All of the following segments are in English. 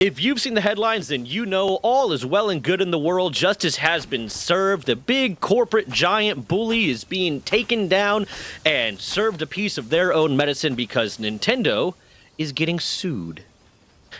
If you've seen the headlines, then you know all is well and good in the world. Justice has been served. The big corporate giant bully is being taken down and served a piece of their own medicine because Nintendo is getting sued.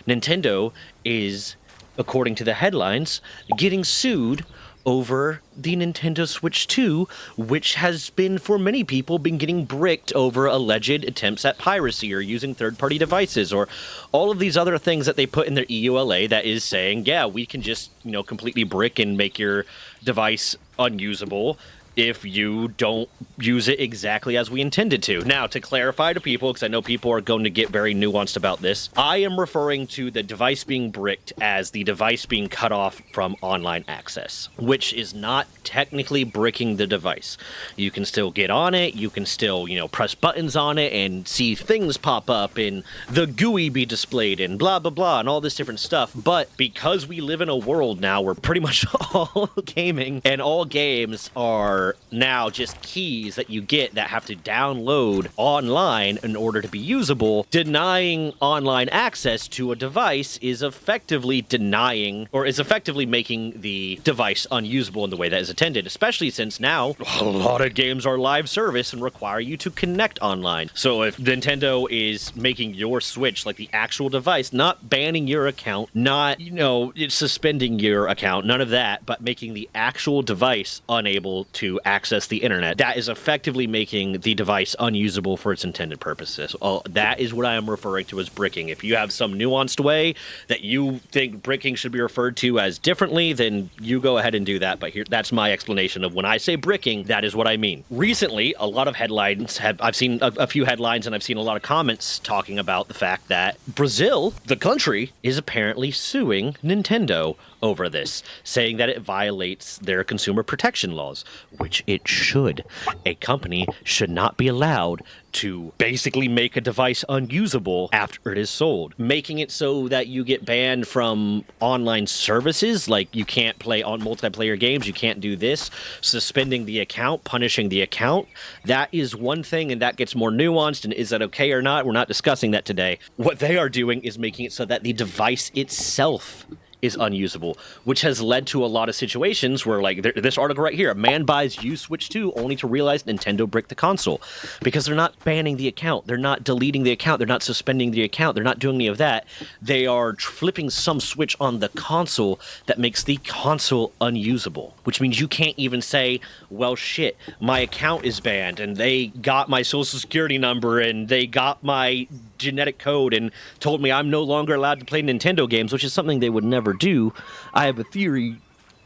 Nintendo is, according to the headlines, getting sued over the Nintendo Switch 2, which has been, for many people, been getting bricked over alleged attempts at piracy or using third-party devices or all of these other things that they put in their EULA that is saying, yeah, we can just, completely brick and make your device unusable if you don't use it exactly as we intended to. Now, to clarify to people, because I know people are going to get very nuanced about this, I am referring to the device being bricked as the device being cut off from online access, which is not technically bricking the device. You can still get on it, you can still, press buttons on it and see things pop up and the GUI be displayed and blah, blah, blah, and all this different stuff. But because we live in a world now where pretty much all gaming and all games are now just keys that you get that have to download online in order to be usable, denying online access to a device is effectively denying or is effectively making the device unusable in the way that is intended, especially since now a lot of games are live service and require you to connect online. So if Nintendo is making your Switch, like the actual device, not banning your account, not, suspending your account, none of that, but making the actual device unable to access the internet, that is effectively making the device unusable for its intended purposes. That is what I am referring to as bricking. If you have some nuanced way that you think bricking should be referred to as differently, then you go ahead and do that. But that's my explanation of when I say bricking, that is what I mean. Recently, a lot of headlines I've seen a few headlines and I've seen a lot of comments talking about the fact that Brazil, the country, is apparently suing Nintendo over this, saying that it violates their consumer protection laws, which it should. A company should not be allowed to basically make a device unusable after it is sold, making it so that you get banned from online services, like you can't play on multiplayer games, you can't do this, suspending the account, punishing the account. That is one thing, and that gets more nuanced, and is that okay or not? We're not discussing that today. What they are doing is making it so that the device itself is unusable, which has led to a lot of situations where, like this article right here, a man buys used Switch 2 only to realize Nintendo bricked the console, because they're not banning the account, they're not deleting the account, they're not suspending the account, they're not doing any of that. They are flipping some switch on the console that makes the console unusable, which means you can't even say, well, shit, my account is banned and they got my social security number and they got my genetic code and told me I'm no longer allowed to play Nintendo games, which is something they would never do. I have a theory,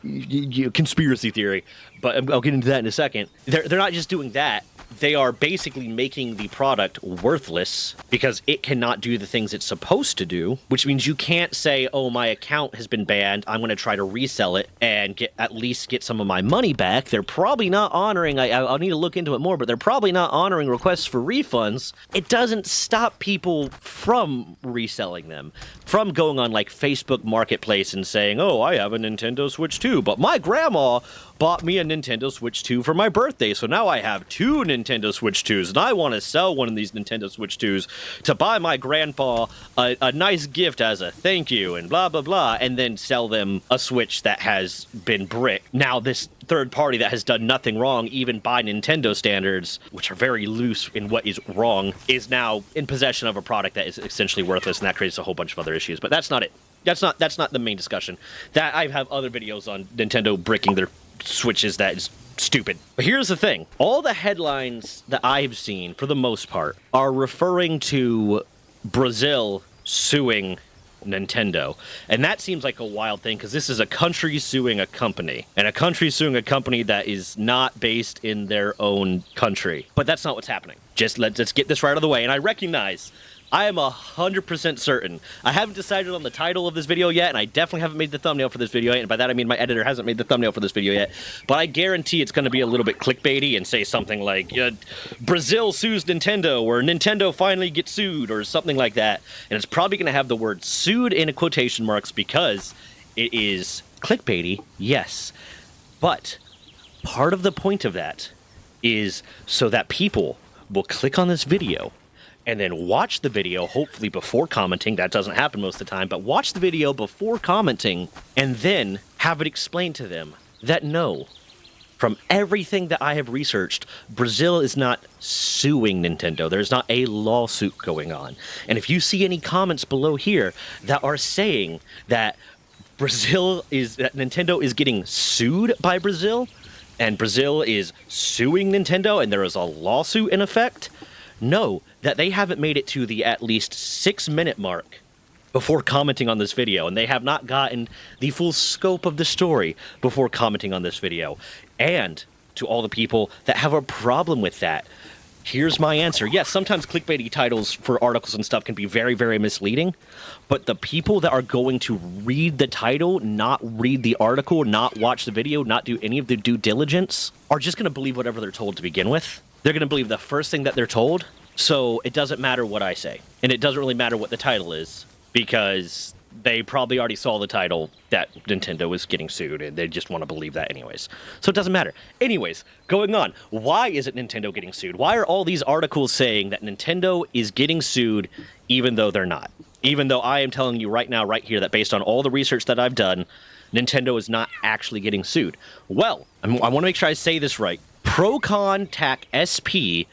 conspiracy theory, but I'll get into that in a second. They're not just doing that. They are basically making the product worthless because it cannot do the things it's supposed to do, which means you can't say, oh, my account has been banned, I'm going to try to resell it and at least get some of my money back. They're probably not honoring, I'll need to look into it more, but they're probably not honoring requests for refunds. It doesn't stop people from reselling them, from going on like Facebook Marketplace and saying, oh, I have a Nintendo Switch 2, but my grandma bought me a Nintendo Switch 2 for my birthday, so now I have two Nintendo Switch 2s, and I want to sell one of these Nintendo Switch 2s to buy my grandpa a nice gift as a thank you, and blah, blah, blah, and then sell them a Switch that has been bricked. Now, this third party that has done nothing wrong, even by Nintendo standards, which are very loose in what is wrong, is now in possession of a product that is essentially worthless, and that creates a whole bunch of other issues. But that's not it. That's not the main discussion. That I have other videos on Nintendo bricking their Switches that is stupid. But here's the thing. All the headlines that I've seen, for the most part, are referring to Brazil suing Nintendo. And that seems like a wild thing because this is a country suing a company. And a country suing a company that is not based in their own country. But that's not what's happening. Let's get this right out of the way. And I recognize I am 100% certain. I haven't decided on the title of this video yet, and I definitely haven't made the thumbnail for this video yet, and by that I mean my editor hasn't made the thumbnail for this video yet, but I guarantee it's going to be a little bit clickbaity and say something like, Brazil sues Nintendo, or Nintendo finally gets sued, or something like that, and it's probably going to have the word sued in quotation marks because it is clickbaity, yes, but part of the point of that is so that people will click on this video, and then watch the video, hopefully before commenting. That doesn't happen most of the time, but watch the video before commenting, and then have it explained to them that no, from everything that I have researched, Brazil is not suing Nintendo. There's not a lawsuit going on. And if you see any comments below here that are saying that Nintendo is getting sued by Brazil, and Brazil is suing Nintendo, and there is a lawsuit in effect, know that they haven't made it to the at least 6-minute mark before commenting on this video, and they have not gotten the full scope of the story before commenting on this video. And to all the people that have a problem with that, here's my answer. Yes, sometimes clickbaity titles for articles and stuff can be very, very misleading, but the people that are going to read the title, not read the article, not watch the video, not do any of the due diligence, are just going to believe whatever they're told to begin with. They're going to believe the first thing that they're told, so it doesn't matter what I say. And it doesn't really matter what the title is, because they probably already saw the title that Nintendo was getting sued, and they just want to believe that anyways. So it doesn't matter. Anyways, going on. Why isn't Nintendo getting sued? Why are all these articles saying that Nintendo is getting sued even though they're not? Even though I am telling you right now, right here, that based on all the research that I've done, Nintendo is not actually getting sued. Well, I want to make sure I say this right. Procon TAC SP,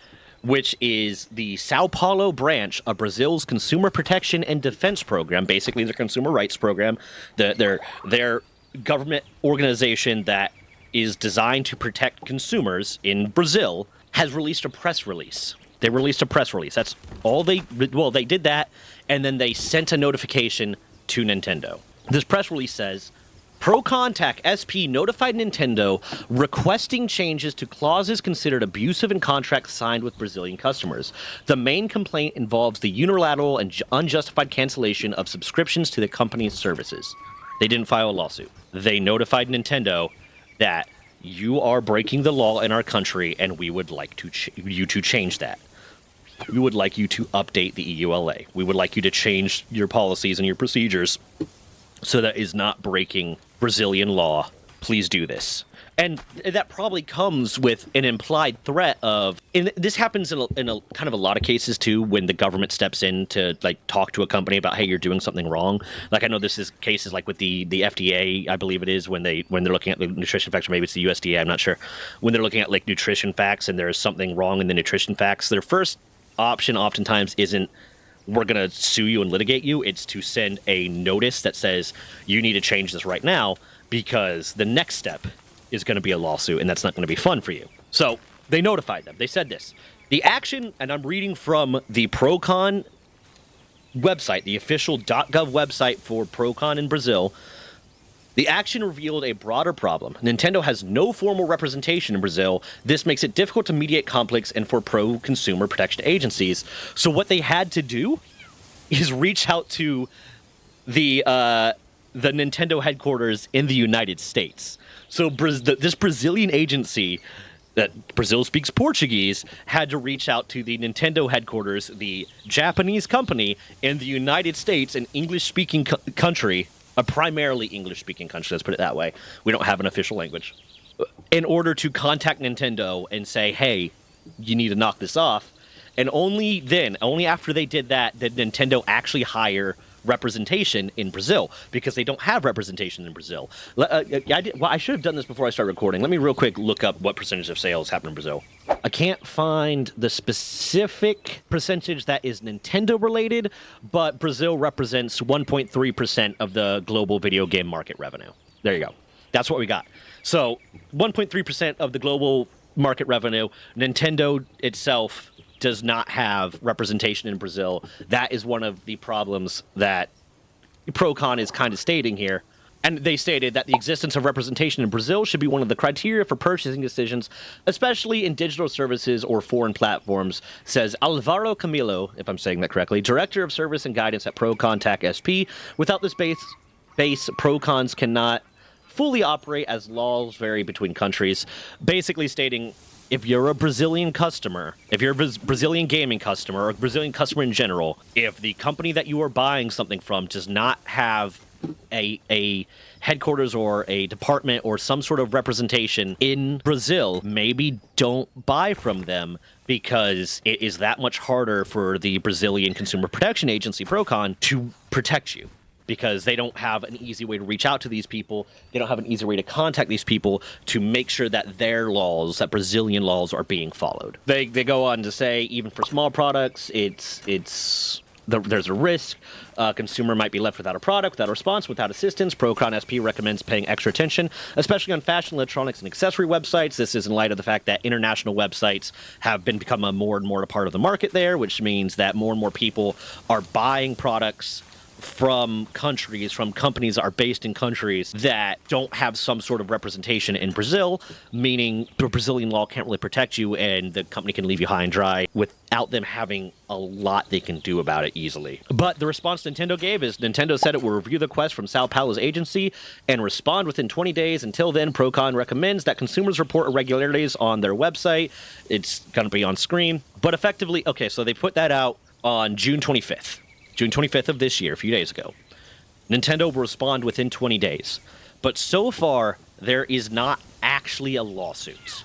which is the Sao Paulo branch of Brazil's Consumer Protection and Defense Program, basically their consumer rights program, their government organization that is designed to protect consumers in Brazil, has released a press release. They released a press release. That's all they did that, and then they sent a notification to Nintendo. This press release says, Procon TAC SP notified Nintendo requesting changes to clauses considered abusive in contracts signed with Brazilian customers. The main complaint involves the unilateral and unjustified cancellation of subscriptions to the company's services. They didn't file a lawsuit. They notified Nintendo that you are breaking the law in our country, and we would like you to change that. We would like you to update the EULA. We would like you to change your policies and your procedures so that is not breaking Brazilian law. Please do this. And that probably comes with an implied threat of, and this happens in a kind of a lot of cases too, when the government steps in to like talk to a company about, hey, you're doing something wrong. Like I know this is cases like with the FDA, I believe it is, when they're looking at the nutrition facts, or maybe it's the USDA, I'm not sure. When they're looking at like nutrition facts and there's something wrong in the nutrition facts, their first option oftentimes isn't, we're going to sue you and litigate you. It's to send a notice that says you need to change this right now, because the next step is going to be a lawsuit, and that's not going to be fun for you. So they notified them. They said this. The action, and I'm reading from the Procon website, the official .gov website for Procon in Brazil. The action revealed a broader problem. Nintendo has no formal representation in Brazil. This makes it difficult to mediate conflicts and for pro-consumer protection agencies. So what they had to do is reach out to the Nintendo headquarters in the United States. So this Brazilian agency that Brazil speaks Portuguese had to reach out to the Nintendo headquarters, the Japanese company in the United States, an English-speaking country, a primarily English-speaking country, let's put it that way. We don't have an official language. In order to contact Nintendo and say, hey, you need to knock this off. And only then, only after they did that, did Nintendo actually hire representation in Brazil, because they don't have representation in Brazil. I should have done this before I start recording. Let me real quick look up what percentage of sales happen in Brazil. I can't find the specific percentage that is Nintendo related, but Brazil represents 1.3% of the global video game market revenue. There you go. That's what we got. So 1.3% of the global market revenue. Nintendo itself does not have representation in Brazil. That is one of the problems that Procon is kind of stating here. And they stated that the existence of representation in Brazil should be one of the criteria for purchasing decisions, especially in digital services or foreign platforms, says Alvaro Camilo, if I'm saying that correctly, Director of Service and Guidance at Procon TAC SP. Without this base, Procons cannot fully operate as laws vary between countries, basically stating, if you're a Brazilian customer, if you're a Brazilian gaming customer, or a Brazilian customer in general, if the company that you are buying something from does not have a headquarters or a department or some sort of representation in Brazil, maybe don't buy from them, because it is that much harder for the Brazilian Consumer Protection Agency, Procon, to protect you. Because they don't have an easy way to reach out to these people. They don't have an easy way to contact these people to make sure that their laws, that Brazilian laws, are being followed. They go on to say, even for small products, there's a risk. Consumer might be left without a product, without a response, without assistance. Procon SP recommends paying extra attention, especially on fashion, electronics, and accessory websites. This is in light of the fact that international websites have become a more and more a part of the market there, which means that more and more people are buying products from companies that are based in countries that don't have some sort of representation in Brazil, meaning the Brazilian law can't really protect you, and the company can leave you high and dry without them having a lot they can do about it easily. But the response Nintendo gave is, Nintendo said it will review the request from Sao Paulo's agency and respond within 20 days. Until then, Procon recommends that consumers report irregularities on their website. It's going to be on screen. But effectively, okay, so they put that out on June 25th. June 25th of this year, a few days ago. Nintendo will respond within 20 days. But so far, there is not actually a lawsuit.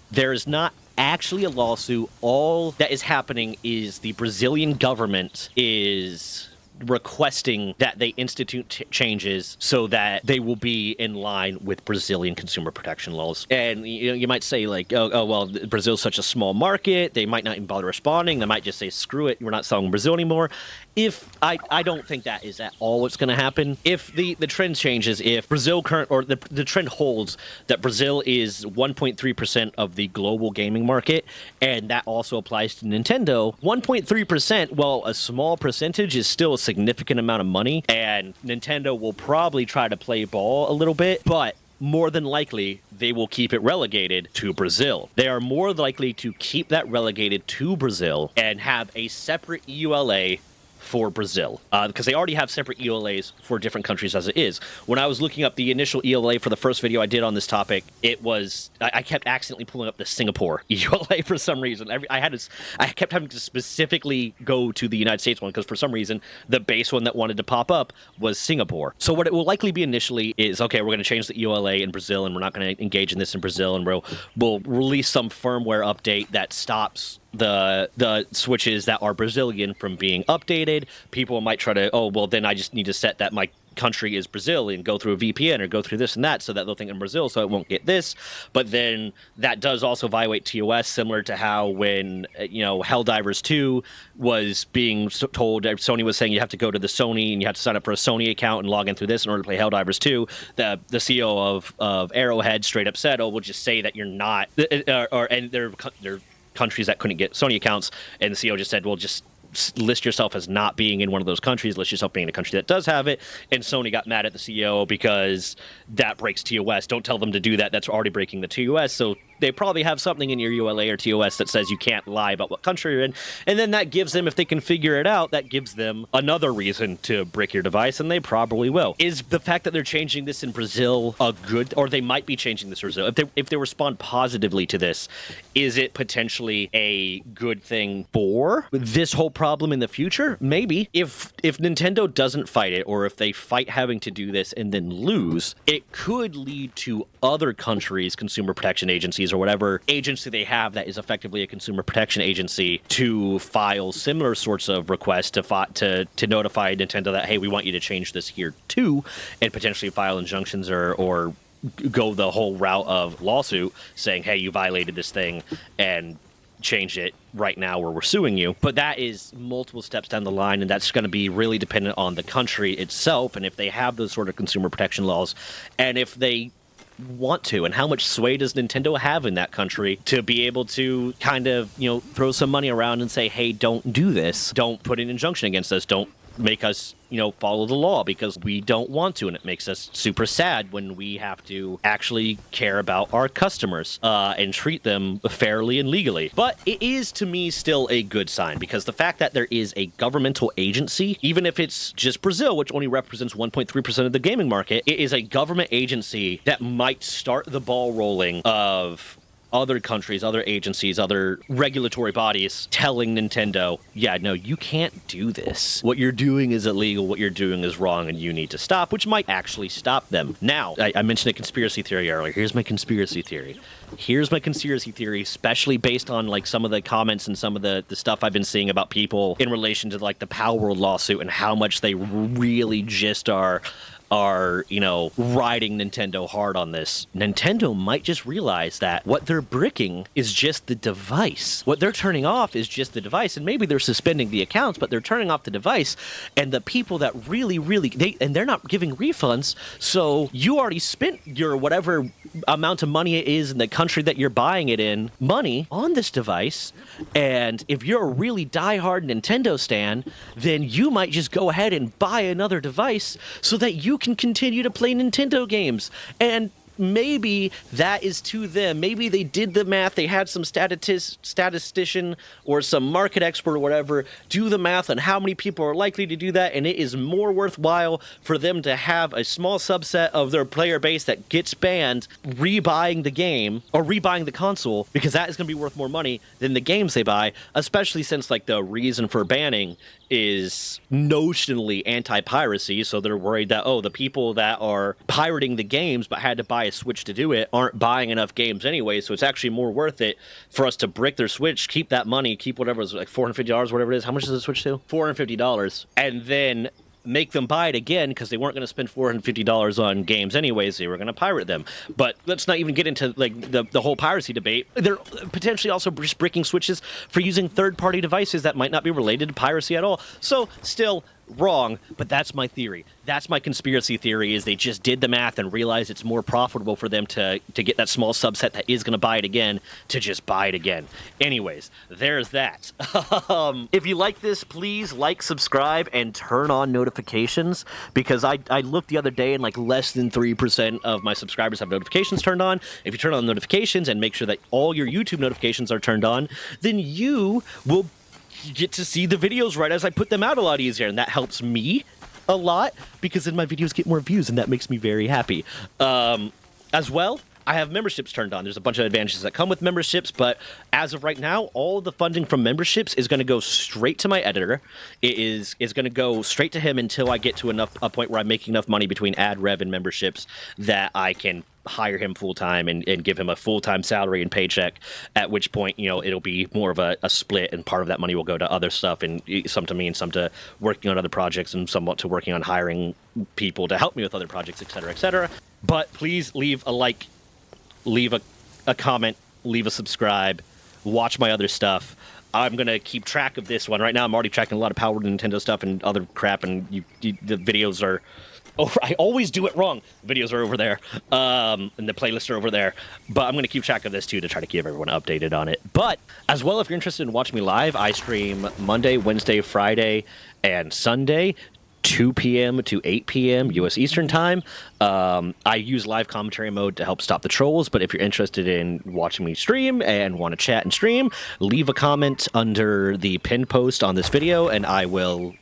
There is not actually a lawsuit. All that is happening is the Brazilian government is requesting that they institute changes so that they will be in line with Brazilian consumer protection laws. And you might say, like, oh, well, Brazil's such a small market, they might not even bother responding. They might just say, screw it, we're not selling in Brazil anymore. I don't think that is at all what's going to happen. If the trend changes, if Brazil the trend holds that Brazil is 1.3% of the global gaming market, and that also applies to Nintendo, 1.3%, well, a small percentage is still a significant amount of money, and Nintendo will probably try to play ball a little bit, but more than likely, they will keep it relegated to Brazil. They are more likely to keep that relegated to Brazil and have a separate EULA for Brazil, because they already have separate EULAs for different countries as it is. When I was looking up the initial EULA for the first video I did on this topic, I kept accidentally pulling up the Singapore EULA for some reason. I kept having to specifically go to the United States one, because for some reason the base one that wanted to pop up was Singapore. So what it will likely be initially is, okay, we're going to change the EULA in Brazil, and we're not going to engage in this in Brazil, and we'll release some firmware update that stops the switches that are Brazilian from being updated. People might try to, oh, well, then I just need to set that my country is Brazil and go through a VPN or go through this and that so that they'll think I'm Brazil, so it won't get this. But then that does also violate TOS, similar to how when, Helldivers 2 was being told, Sony was saying you have to go to the Sony and you have to sign up for a Sony account and log in through this in order to play Helldivers 2. The CEO of Arrowhead straight up said, oh, we'll just say that you're not, and they're countries that couldn't get Sony accounts, and the CEO just said, well, just list yourself as not being in one of those countries, list yourself being in a country that does have it. And Sony got mad at the CEO because that breaks TOS. Don't tell them to do that. That's already breaking the TOS. So they probably have something in your ULA or TOS that says you can't lie about what country you're in. And then that gives them, if they can figure it out, that gives them another reason to brick your device, and they probably will. Is the fact that they're changing this in Brazil a good, or they might be changing this in Brazil, if they respond positively to this, is it potentially a good thing for this whole problem in the future? Maybe. If Nintendo doesn't fight it, or if they fight having to do this and then lose, it could lead to other countries' consumer protection agencies or whatever agency they have that is effectively a consumer protection agency to file similar sorts of requests to notify Nintendo that, hey, we want you to change this here too, and potentially file injunctions or go the whole route of lawsuit saying, hey, you violated this thing and change it right now or we're suing you. But that is multiple steps down the line, and that's going to be really dependent on the country itself and if they have those sort of consumer protection laws and if they want to, and how much sway does Nintendo have in that country to be able to kind of, throw some money around and say, hey, don't do this. Don't put an injunction against us. Don't make us, follow the law because we don't want to. And it makes us super sad when we have to actually care about our customers and treat them fairly and legally. But it is, to me, still a good sign, because the fact that there is a governmental agency, even if it's just Brazil, which only represents 1.3% of the gaming market, it is a government agency that might start the ball rolling of other countries, other agencies, other regulatory bodies telling Nintendo, yeah, no, you can't do this. What you're doing is illegal, what you're doing is wrong, and you need to stop, which might actually stop them. Now, I mentioned a conspiracy theory earlier. Here's my conspiracy theory. Especially based on like some of the comments and some of the stuff I've been seeing about people in relation to like the Power World lawsuit and how much they really just are riding Nintendo hard on this. Nintendo might just realize that what they're bricking is just the device. What they're turning off is just the device, and maybe they're suspending the accounts, but they're turning off the device, and the people that they're not giving refunds, so you already spent your whatever amount of money it is in the country that you're buying it in, money on this device, and if you're a really diehard Nintendo stan, then you might just go ahead and buy another device so that you can continue to play Nintendo games. And maybe that is to them. Maybe they did the math. They had some statistician or some market expert or whatever do the math on how many people are likely to do that, and it is more worthwhile for them to have a small subset of their player base that gets banned rebuying the game or rebuying the console, because that is going to be worth more money than the games they buy, especially since like the reason for banning is notionally anti-piracy, so they're worried that, the people that are pirating the games but had to buy a Switch to do it aren't buying enough games anyway, so it's actually more worth it for us to brick their Switch, keep that money, keep whatever is like $450, whatever it is. How much does the Switch do? $450, and then make them buy it again, because they weren't going to spend $450 on games anyways. They were going to pirate them. But let's not even get into like the whole piracy debate. They're potentially also just bricking Switches for using third-party devices that might not be related to piracy at all. So still wrong, but that's my theory. That's my conspiracy theory, is they just did the math and realized it's more profitable for them to get that small subset that is going to buy it again to just buy it again. Anyways, there's that. If you like this, please like, subscribe, and turn on notifications, because I looked the other day and like less than 3% of my subscribers have notifications turned on. If you turn on notifications and make sure that all your YouTube notifications are turned on, then you will get to see the videos right as I put them out a lot easier, and that helps me a lot, because then my videos get more views, and that makes me very happy. As well, I have memberships turned on. There's a bunch of advantages that come with memberships, but as of right now, all the funding from memberships is going to go straight to my editor. It is going to go straight to him until I get to a point where I'm making enough money between ad rev and memberships that I can hire him full-time and give him a full-time salary and paycheck, at which point, it'll be more of a split, and part of that money will go to other stuff, and some to me and some to working on other projects, and somewhat to working on hiring people to help me with other projects, etc., etc. But please leave a like, leave a comment, leave a subscribe, watch my other stuff. I'm going to keep track of this one. Right now I'm already tracking a lot of Power Nintendo stuff and other crap, and the videos are... Oh, I always do it wrong. The videos are over there, and the playlists are over there. But I'm going to keep track of this, too, to try to keep everyone updated on it. But, as well, if you're interested in watching me live, I stream Monday, Wednesday, Friday, and Sunday, 2 p.m. to 8 p.m. U.S. Eastern Time. I use live commentary mode to help stop the trolls, but if you're interested in watching me stream and want to chat and stream, leave a comment under the pinned post on this video, and I will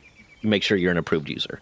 make sure you're an approved user.